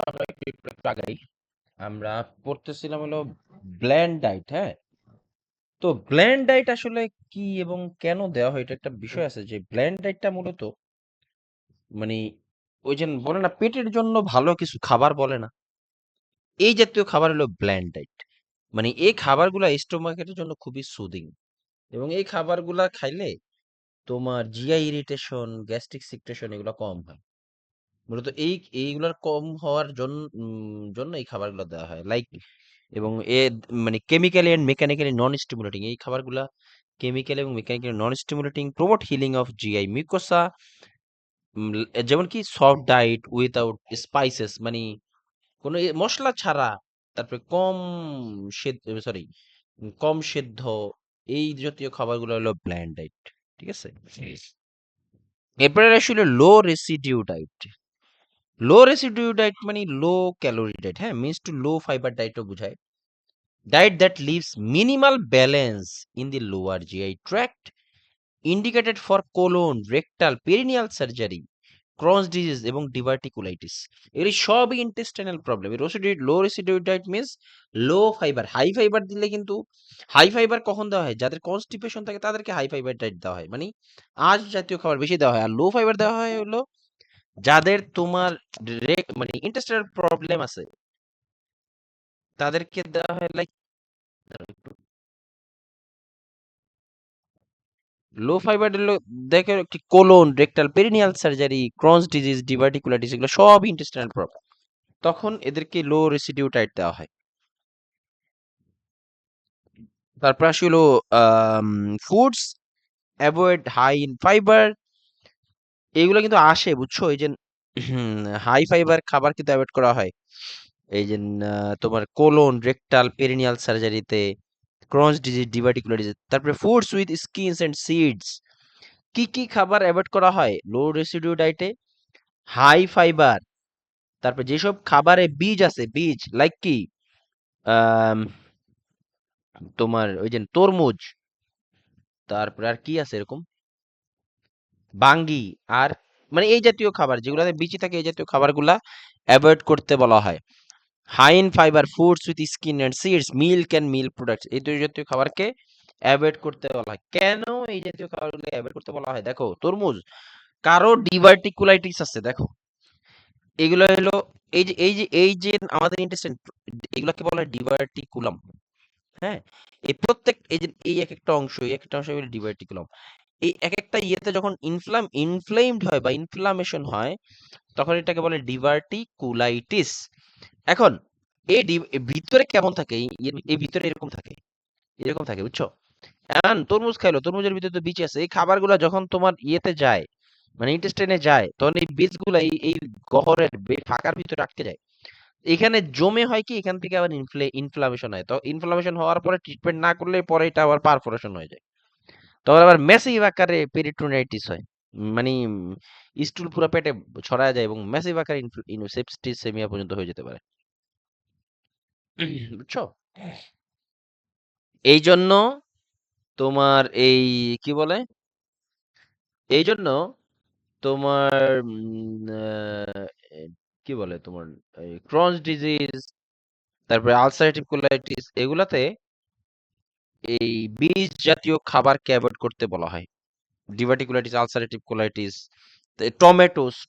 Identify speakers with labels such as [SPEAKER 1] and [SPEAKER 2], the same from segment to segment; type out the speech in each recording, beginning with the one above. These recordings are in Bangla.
[SPEAKER 1] আমরা একটু আগাই। আমরা পড়তেছিলাম হলো ব্ল্যান্ড ডায়েট, হ্যাঁ? তো ব্ল্যান্ড ডায়েট আসলে কি এবং কেন দেওয়া হয়, এটা একটা বিষয় আছে যে ব্ল্যান্ড ডায়েটটা মূলত মানে ওই যে বলে না পেটের জন্য ভালো কিছু খাবার বলে না, এই জাতীয় খাবার হলো ব্ল্যান্ড ডায়েট। মানে এই খাবারগুলা স্টোমাকের জন্য খুবই সুদিং, এবং এই খাবারগুলা খাইলে তোমার জিআই ইরিটেশন, গ্যাস্ট্রিক সিকটেশন এগুলো কম হয়। মূলত এইগুলার কম হওয়ার জন্য এই খাবারগুলো দেওয়া হয় লাইক। এবং মানে chemically and mechanically non stimulating এই খাবারগুলা, কেমিক্যাল এবং mechanically non stimulating, promote healing of GI mucosa. যেমন কি সফট ডায়েট উইথাউট স্পাইসেস, মানে কোনো মশলা ছাড়া, তারপরে কম সরি কম সেদ্ধ, এই জাতীয় খাবারগুলো হলো ব্ল্যান্ড ডায়েট। ঠিক আছে, এরপরে আসলে লো রেসিডিউ ডায়েট। লো রেসিডিউ ডায়েট মানে লো ক্যালোরি ডায়েট, হ্যাঁ, মিনস টু লো ফাইবার ডায়েটও বোঝায়। Diet that leaves minimal balance in the lower GI tract, indicated for colon, rectal, perineal surgery, Crohn's disease এবং diverticulitis. এগুলি সবই ইন্টেস্টাইনাল প্রবলেম। লো রেসিডিউ ডায়েট মিন্স লো ফাইবার। হাই ফাইবার দিলে কিন্তু, হাই ফাইবার কখন দেওয়া হয়? যাদের কনস্টিপেশন থাকে তাদেরকে হাই ফাইবার ডায়েট দেওয়া হয়, মানে আঁশ জাতীয় খাবার বেশি দেওয়া হয়। আর লো ফাইবার দেওয়া হয় হলো যাদের তোমার মানে ইন্টেস্টাইনাল প্রবলেম আছে, তাদেরকে দেওয়া হয় লাইক লো ফাইবার। দেখে একটি colon, rectal, perineal surgery, Crohn's disease, diverticulitis এগুলো সব ইন্টেস্টাইনাল প্রবলেম, তখন এদেরকে লো রেসিডিউ ডায়েট দেওয়া হয়। তারপর আসি হলো foods avoid high in fibre. এগুলো কিন্তু আসে, বুঝছো, এই যে হাই ফাইবার খাবার কিন্তু অ্যাভয়েড করা হয় এই যে তোমার কোলন, রেক্টাল, পেরিনিয়াল সার্জারিতে, ক্রনস ডিজিজ, ডিভার্টিকুলাইটিস। তারপরে foods with skins and seeds, কি কি খাবার অ্যাভয়েড করা হয় লো রেসিডিউ ডায়েটে? হাই ফাইবার, তারপর যেসব খাবারে বীজ আছে, বীজ লাইক কি আম, তোমার ওই যে তরমুজ, তারপরে আর কি আছে এরকম, বাঙ্গি, আর মানে এই জাতীয় খাবার যেগুলোতে বীজ থাকে, এই জাতীয় খাবারগুলা অ্যাভয়েড করতে বলা হয়। High in fibre foods with skin and seeds, milk and milk products, এই দুই জাতীয় খাবারকে অ্যাভয়েড করতে বলা হয়। কেন এই জাতীয় খাবারগুলো অ্যাভয়েড করতে বলা হয়? দেখো, তরমুজ, কারো ডিভার্টিকুলাইটিস আছে, দেখো এগুলো হলো এই যে আমাদের ইন্টেস্টাইন, এগুলোকে বলা হয় ডিভার্টিকুলাম। হ্যাঁ, এই প্রত্যেক এই যে এই এক একটা অংশ, এই একটা অংশ হলো ডিভার্টিকুলাম। এই এক একটা ইয়েতে যখন ইনফ্লেমড হয় বা ইনফ্লামেশন হয়, তখন এটাকে বলে ডিভার্টিকুলাইটিস। এখন এই ভিতরে কেমন থাকে, এই ভিতরে এরকম থাকে, এরকম থাকে, বুঝছো? এখন তরমুজ খাইলো, তরমুজের ভিতরে তো বীজ আছে, এই খাবারগুলো যখন তোমার ইয়েতে যায়, মানে ইন্টেস্টাইনে যায়, তখন এই বীজগুলো এই গহ্বরের ফাঁকার ভিতরে আটকে যায়। এখানে জমে হয় কি, এখান থেকে আবার ইনফ্লামেশন হয়। তো ইনফ্লামেশন হওয়ার পরে ট্রিটমেন্ট না করলে পরে এটা আবার পারফোরেশন হয়ে যায়, তখন আবার ম্যাসিভ আকারে পেরিটোনাইটিস হয়। মানে স্টুল পুরো পেটে ছড়ায় যায় এবং ম্যাসিভ আকারে সেপটিসেমিয়া পর্যন্ত হয়ে যেতে পারে। বুঝছো? এই জন্য তোমার এই কি বলে, এই জন্য তোমার কি বলে তোমার ক্রনস ডিজিজ, তারপরে আলসারেটিভ কোলাইটিস, এগুলাতে এই বীজ জাতীয় খাবারকে অ্যাভয়েড করতে বলা হয়। ডিভার্টিকুলাইটিস, আলসারেটিভ কোলাইটিস,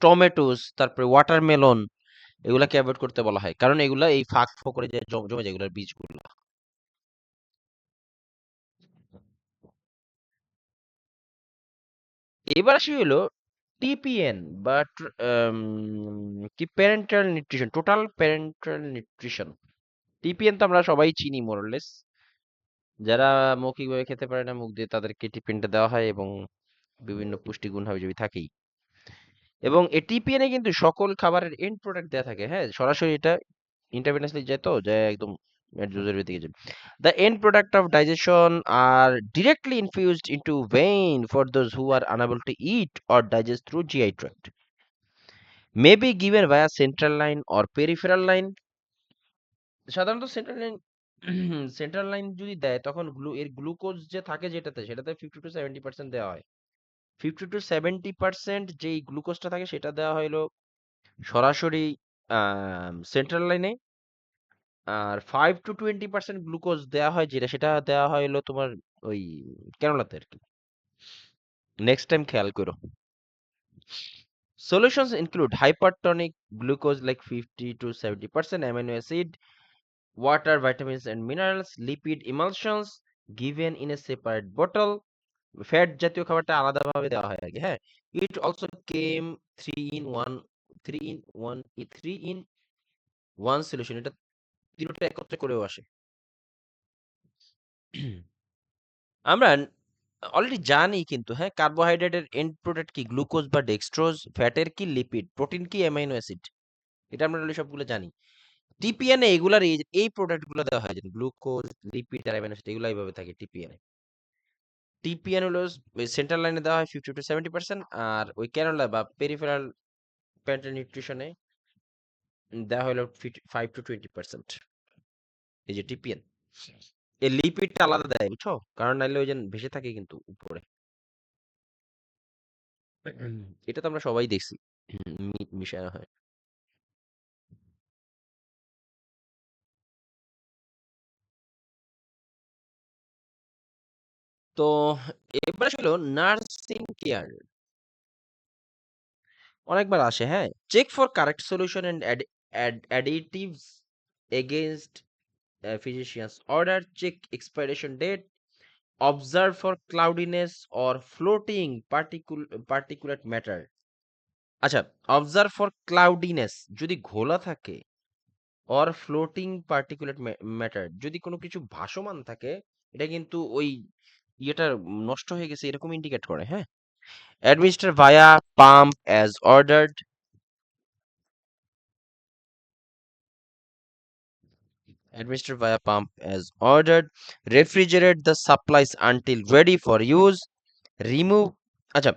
[SPEAKER 1] টমেটোস, তারপরে ওয়াটারমেলন, এগুলাকে অ্যাভয়েড করতে বলা হয়, কারণ এগুলা এই ফাঁক ফোকরে যে জমে যায় এগুলার বীজগুলো। এবার আসি হলো টিপিএন বা কি parental nutrition, total parental nutrition. TPN তো আমরা সবাই চিনি মোরলেস, যারা মৌখিকভাবে খেতে পারে না, মুখ দিয়ে তাদেরকে টিপিএনটা দেওয়া হয় এবং বিভিন্ন পুষ্টিগুণ হাবিজাবি থাকেই। এবং এই টিপিএন এ কিন্তু সকল খাবারের এন্ড প্রোডাক্ট দেয়া থাকে, হ্যাঁ, সরাসরি এটা ইন্টারভেনাসলি যায়, তো যায় একদম জুজের দিকে যায়। The end product of digestion are directly infused into vein for those who are unable to eat or digest through GI tract. May be given via central line or peripheral line. সাধারণত সেন্ট্রাল লাইন, সেন্ট্রাল লাইন যদি দেয় তখন এর গ্লুকোজ যে থাকে যেটাতে, সেটাতে 50 to 70% দেওয়া হয়। 50 to 70% যেই গ্লুকোজটা থাকে সেটা দেওয়া হলো সরাসরি সেন্ট্রাল লাইনে, আর 5 to 20% গ্লুকোজ দেওয়া হয়, যেটা সেটা দেওয়া হয় হলো তোমার ওই ক্যানোলাতে আর কি। নেক্সট টাইম খেয়াল করো। Solutions include hypertonic glucose like 50 to 70% amino acid, water, vitamins and minerals, lipid emulsions given in a separate bottle. Fat জাতীয় খাবারটা আলাদাভাবে দেওয়া হয় আরকি, হ্যাঁ? It also came 3 in 1 3 in 1 3 in 1 solution. এটা তিনটা একত্রে করেও আসে। আমরা অলরেডি জানি কিন্তু, হ্যাঁ, কার্বোহাইড্রেটের এন্ড প্রোডাক্ট কি? গ্লুকোজ বা ডেক্সট্রোজ, ফ্যাটের কি? লিপিড, প্রোটিন কি? Amino acid. এটা আমরা অলরেডি সবগুলো জানি। টিপিএন এ এগুলার এই প্রোডাক্ট গুলো দেওয়া হয়, যেমন গ্লুকোজ, লিপিড আর অ্যামাইনো অ্যাসিড, এগুলো এইভাবে থাকে টিপিএন এ। টিপিএন হলো সেন্ট্রাল লাইনে দেওয়া হয় 50 to 70%, আর ওই ক্যানোলা বা পেরিফেরাল প্যান্টের নিউট্রিশনে দেওয়া হলো 5 to 20%। এই যে টিপিএন, এই লিপিডটা আলাদা দেয়, বুঝছো? কারণ নাইলে ওই যে ভেসে থাকে কিন্তু উপরে। এটা তো আমরা সবাই দেখছি, মিশানো হয়। তো এবার হলো নার্সিং কেয়ার, অনেকবার আসে, হ্যাঁ। Check for correct solution and additives against physician's order, check expiration date, observe for cloudiness or floating particulate matter. আচ্ছা, observe for cloudiness যদি ঘোলা থাকে, or floating particulate matter যদি কোনো কিছু ভাসমান থাকে, এটা কিন্তু ওই ইয়েটা নষ্ট হয়ে গেছে এরকম ইন্ডিকেট করে, হ্যাঁ। Administer via pump as ordered. Administer via pump as ordered. Refrigerate the supplies until ready for use. Remove, আচ্ছা,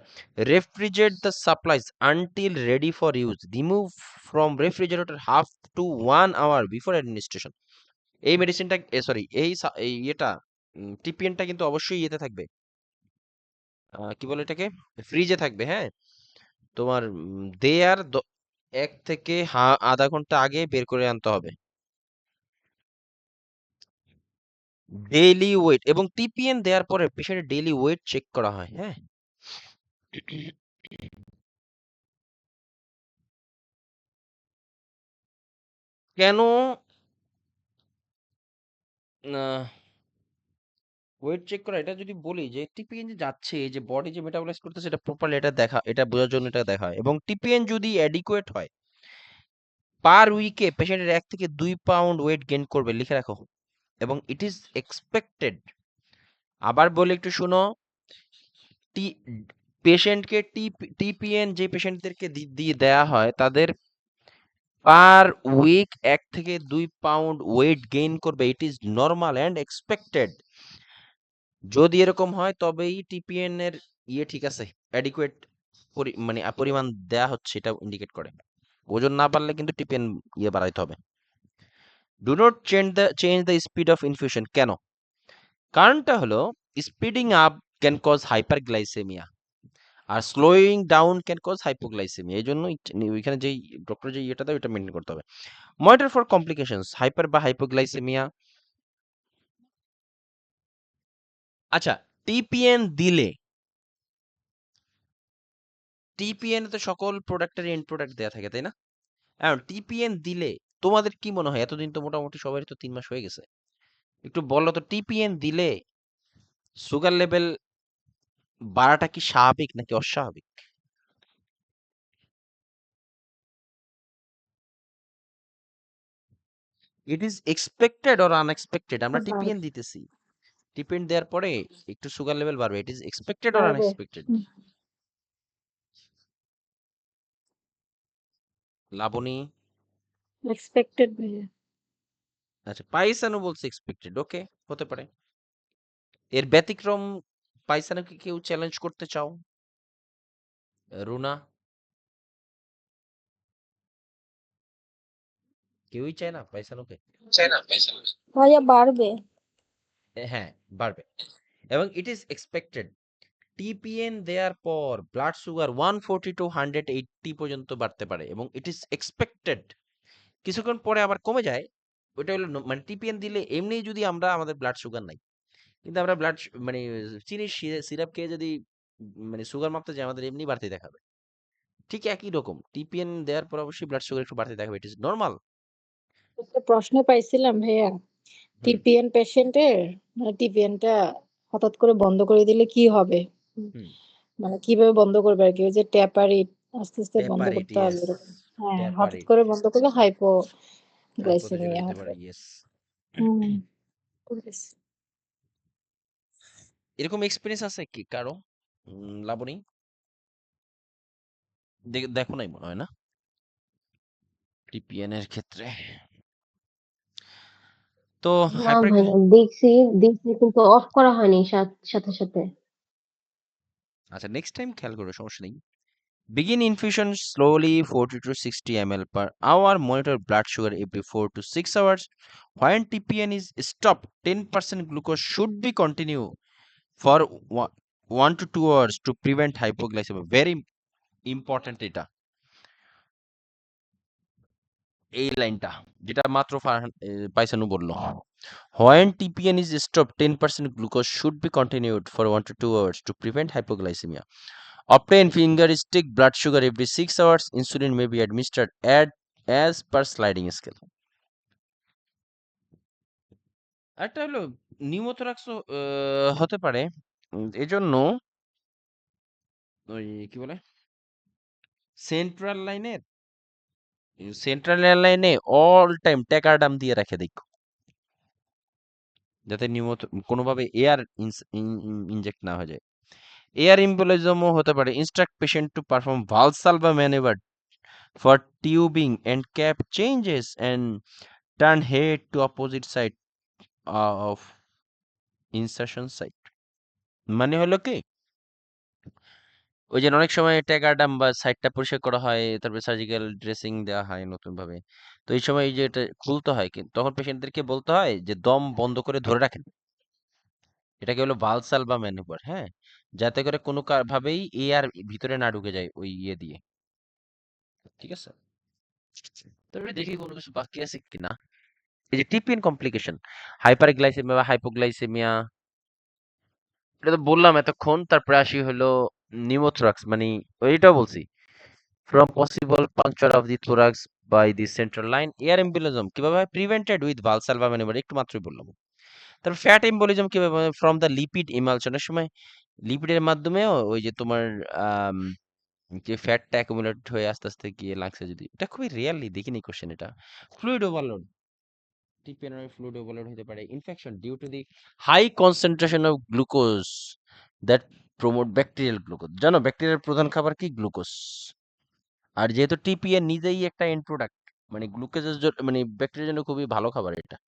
[SPEAKER 1] refrigerate the supplies until ready for use. Remove from refrigerator half to 1 hour before administration. এই মেডিসিনটা, সরি, এই ইয়েটা টিপিএনটা কিন্তু অবশ্যই ইয়েতে থাকবে, কি বলে এটাকে, ফ্রিজে থাকবে, হ্যাঁ। তোমার দেয়ার 1 থেকে আধা ঘন্টা আগে বের করে আনতে হবে। ডেইলি ওয়েট এবং টিপিএন দেওয়ার পরে পেশেন্টের ডেইলি ওয়েট চেক করা হয়, হ্যাঁ। কেন ওয়েট চেক করা, এটা যদি বলি যে টিপিএন যে যাচ্ছে, যে বডি যে মেটাবলাইজ করতেছে, এটা প্রপারলি এটা দেখা, এটা বোঝার জন্য এটা দেখা হয়। এবং টিপিএন যদি অ্যাডিকুয়েট হয়, পার উইকে পেশেন্টের 1 থেকে 2 পাউন্ড ওয়েট গেইন করবে, লিখে রাখো। এবং ইট ইজ এক্সপেক্টেড, আবার বলে একটু শুনো, টি পেশেন্টকে টিপিএন যে পেশেন্টদেরকে দিয়ে দেয়া হয়, তাদের পার উইক 1 থেকে 2 পাউন্ড ওয়েট গেইন করবে, it is normal and expected. যদি এরকম হয় তবেই টিপিএন এর ইয়ে ঠিক আছে, অ্যাডিকুয়েট মানে পরিমাণ দেয়া হচ্ছে, এটা ইন্ডিকেট করে। ওজন না বাড়লে কিন্তু টিপিএন ইয়ে বাড়াইতে হবে। Do not change the speed of infusion. কেন? কারণটা হলো, speeding up can cause hyperglycaemia, আর slowing down can cause hypoglycaemia. এই জন্য ওইখানে যেই ডক্টর যে ইয়েটা দেয় ওটা মেনটেন করতে হবে। মনিটর ফর কমপ্লিকেশনস, হাইপার বা হাইপোগ্লাইসেমিয়া। আচ্ছা, টিপিএন দিলে, টিপিএন তো সকল প্রোডাক্টের এন্ড প্রোডাক্ট দেয়া থাকে, তাই না? এখন টিপিএন দিলে তোমাদের কি মনে হয়, এতদিন তো মোটামুটি সবারই তো 3 মাস হয়ে গেছে, একটু বলো তো, টিপিএন দিলে সুগার লেভেল বাড়াটা কি স্বাভাবিক নাকি অস্বাভাবিক? It is expected or unexpected? আমরা টিপিএন দিতেছি, টিপিএন দেওয়ার পরে একটু সুগার লেভেল বাড়বে, ইট ইজ এক্সপেক্টেড অর
[SPEAKER 2] বাড়বে।
[SPEAKER 1] আনএক্সপেক্টেড? লাবণী,
[SPEAKER 2] এক্সপেক্টেড ভাইয়া।
[SPEAKER 1] আচ্ছা, পাইসানু বলছে এক্সপেক্টেড, ওকে, হতে পারে। এর ব্যতিক্রম পাইসানুকে কেউ চ্যালেঞ্জ করতে চাও? রুনা, কেউই চায় না পাইসানুকে?
[SPEAKER 2] ভাইয়া বাড়বে।
[SPEAKER 1] হ্যাঁ, বাড়বে। এবং ইট ইজ এক্সপেক্টেড, টিপিএন দেওয়ার পর ব্লাড সুগার 140 to 180 পর্যন্ত বাড়তে পারে, এবং ইট ইজ এক্সপেক্টেড কিছুক্ষণ পরে আবার কমে যায়। ওইটা হলো মানে টিপিএন দিলে এমনি যদি আমরা আমাদের ব্লাড সুগার নাই, কিন্তু আমরা মানে চিনির সিরাপ খেয়ে যদি মানে সুগার মাপতে যাই আমাদের এমনি বাড়তে দেখাবে। ঠিক একই রকম টিপিএন দেওয়ার পর অবশ্যই ব্লাড সুগার একটু বাড়তে দেখাবে, ইট ইজ নরমাল।
[SPEAKER 2] একটা প্রশ্ন পাইছিলাম ভাইয়া,
[SPEAKER 1] হুম
[SPEAKER 2] টিপিএন পেশেন্টের মানে টিপিএনটা হঠাৎ করে বন্ধ করে দিলে কি হবে?
[SPEAKER 1] হুম
[SPEAKER 2] মানে কিভাবে বন্ধ করবে আর কি? ওই যে ট্যাপার ইট আস্তে আস্তে বন্ধ
[SPEAKER 1] ট্যাপার
[SPEAKER 2] করতে হবে
[SPEAKER 1] ইটিএস,
[SPEAKER 2] এরকম। হ্যাঁ,
[SPEAKER 1] ট্যাপার
[SPEAKER 2] হঠাৎ
[SPEAKER 1] ইট
[SPEAKER 2] করে বন্ধ করলে
[SPEAKER 1] হাইপোথিসিস
[SPEAKER 2] হাইপোগ্লাইসেমিয়া
[SPEAKER 1] হতে
[SPEAKER 2] হবে।
[SPEAKER 1] পারে, ইয়েস।
[SPEAKER 2] হুম, বুঝেছি।
[SPEAKER 1] এরকম এক্সপেরিয়েন্স আছে কি কারো? লাবণী, দেখো নাই মনে হয় না টিপিএন এর ক্ষেত্রে। তো
[SPEAKER 3] না
[SPEAKER 1] হাইপার,
[SPEAKER 3] ভাইয়া, দেখছি দেখছি কিন্তু অফ করা হয়নি সাথে সাথে।
[SPEAKER 1] আচ্ছা নেক্সট টাইম খেয়াল করো, সমস্যা নেই। Begin infusion slowly 40 to 60 ml per hour. Monitor blood sugar every 4 to 6 hours. When TPN is stopped, 10% glucose should be continue for 1 to 2 hours to prevent hypoglycemia. Very important এটা, এই লাইনটা যেটা মাত্র পাইসানু বললো। When TPN is stopped, 10% glucose should be continued for 1 to 2 hours to prevent hypoglycemia. Obtain finger stick blood sugar every 6 hours. Insulin may be administered as per sliding scale. একটা হলো নিউমোথোরাক্স হতে পারে, এজন্য ওই কি বলে সেন্ট্রাল লাইনের সেন্ট্রাল লাইনে অল টাইম ট্যাকার্ডাম দিয়ে রেখে দেখো, যাতে কোনোভাবে এয়ার ইনজেক্ট না হয়ে যায়। এয়ার ইম্বোলিজমও হতে পারে। Instruct patient to perform ভালসালভা manoeuvre for tubing and cap changes and turn head to opposite side of insertion site. মানে হলো কি, ওই যে অনেক সময় ট্যাগারডাম বা সাইডটা পরিষ্কার করা হয়, তারপরে সার্জিক্যাল ড্রেসিং দেওয়া হয় নতুন ভাবে। তো এই সময় এই যে এটা খুলতে হয়, কিন্তু তখন পেশেন্টদেরকে বলতে হয় যে দম বন্ধ করে ধরে রাখেন। এটাকে হলো ভালসাল বা ম্যানুভার, হ্যাঁ, যাতে করে কোনো ভাবেই এয়ার ভিতরে না ঢুকে যায় ওই ইয়ে দিয়ে। ঠিক আছে, তারপরে দেখি কোনো কিছু বাকি আছে কিনা। এই যে টিপিএন কমপ্লিকেশন, হাইপারগ্লাইসেমিয়া বা হাইপোগ্লাইসেমিয়া, এটা তো বললাম এতক্ষণ। তারপরে আসি হলো নিউমোথ্রাক্স, মানে ওইটাও বলছি, from possible puncture of the thorax by the central line. Air embolism কিভাবে হয়? Prevented with Valsalva maneuver, একটু মাত্রই বললাম। তারপর ফ্যাট এম্বোলিজম কিভাবে হয়? From the lipid emulsion, এর সময় লিপিডের মাধ্যমেও ওই যে তোমার আম, যে ফ্যাটটা অ্যাকুমুলেট হয়ে আস্তে আস্তে গিয়ে লাংসে, যদি এটা খুবই রিয়ারলি দেখিনি কোশ্চেন এটা। ফ্লুইড ওভারলোড, টিপিএনআর ফ্লুইড ওভারলোড হতে পারে। Infection due to the high concentration of glucose that promote bacterial glucose. জানো ব্যাকটেরিয়ার প্রধান খাবার কি? গ্লুকোজ। আর যেহেতু টিপিএন নিজেই একটা এন্ড প্রোডাক্ট, মানে গ্লুকোজের মানে ব্যাকটেরিয়ার জন্য খুবই ভালো খাবার এটা।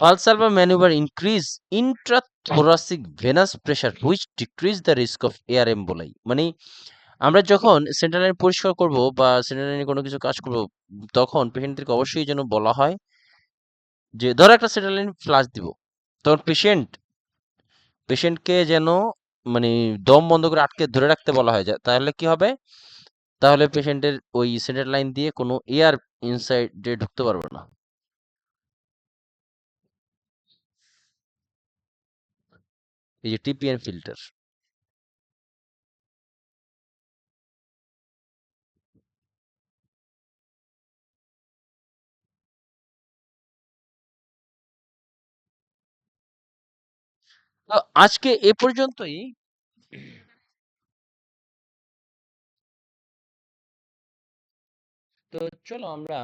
[SPEAKER 1] Valsalva manoeuvre increase intrathoracic venous pressure which decrease the risk of air emboli. মানে আমরা যখন সেন্ট্রাল লাইন পরিষ্কার করব বা সেন্ট্রাল লাইনে কোনো কিছু কাজ করব, তখন পেশেন্টদেরকে অবশ্যই যেন বলা হয় যে ধরো একটা সেন্ট্রাল লাইন ফ্লাশ দিব, তখন পেশেন্টকে যেন মানে দম বন্ধ করে আটকে ধরে রাখতে বলা হয়। তাহলে কি হবে? তাহলে পেশেন্টের ওই সেন্ট্রাল লাইন দিয়ে কোনো এয়ার ইনসাইডে ঢুকতে পারবে না। এই যে টিপিএন ফিল্টার। তো আজকে এ পর্যন্তই। তো চলো আমরা